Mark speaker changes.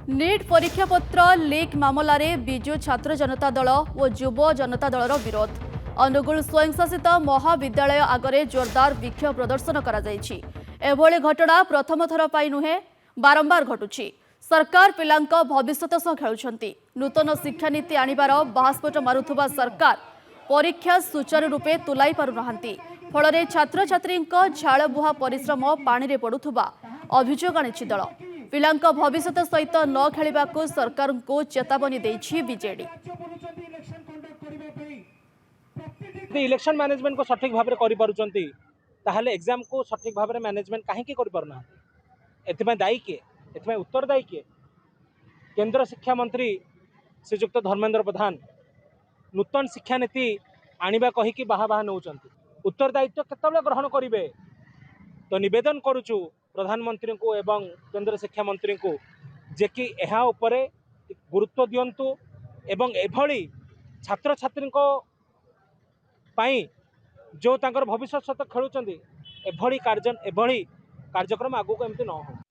Speaker 1: NEET परीक्षा पत्र leak मामलें विजु छात्र जनता दल और युव जनता दलर विरोध। अनुगुल स्वयंशासित महाविद्यालय आगरे जोरदार विक्षोभ प्रदर्शन एभली घटना प्रथम थर पर नुहे बारंबार घटुछि। सरकार पिलांक भविष्यत सह खेलुछंती। नूतन शिक्षानीति आनिबार बास्फोट मारुथुबा सरकार परीक्षा सुचारू रूपे तुलाई पारुनाहांती। फल छात्र छात्री झाड़बुहा परिश्रम पानी रे पड़ुथुबा अभियोग आनिछि दल। पिलांक भविष्यत सहित न खेलिबाकू सरकार को चेतावनी देछि बीजेडी।
Speaker 2: इलेक्शन मैनेजमेंट को सठिक भाव में करि ताहले एग्जाम को सठिक भाव में मैनेजमेंट कहीं करि पारुना एथिमे दायी किए एथिमे उत्तरदायी किए? केंद्र शिक्षा मंत्री श्रीजुक्त धर्मेंद्र प्रधान नूतन शिक्षा नीति आनिबा कहिकी बाहा बाहा नौचंती। उत्तरदायित्व केतबेले ग्रहण करिवे? तो निवेदन करुचु प्रधानमंत्री को एवं केंद्र शिक्षा मंत्री को जे कि एहा उपरे गुरुत्व दियंतु एवं एभली छात्र छात्री को पाई जो तांकर भविष्य सहित खेलुचंदी एभली कार्यक्रम आगु को एमती न हो।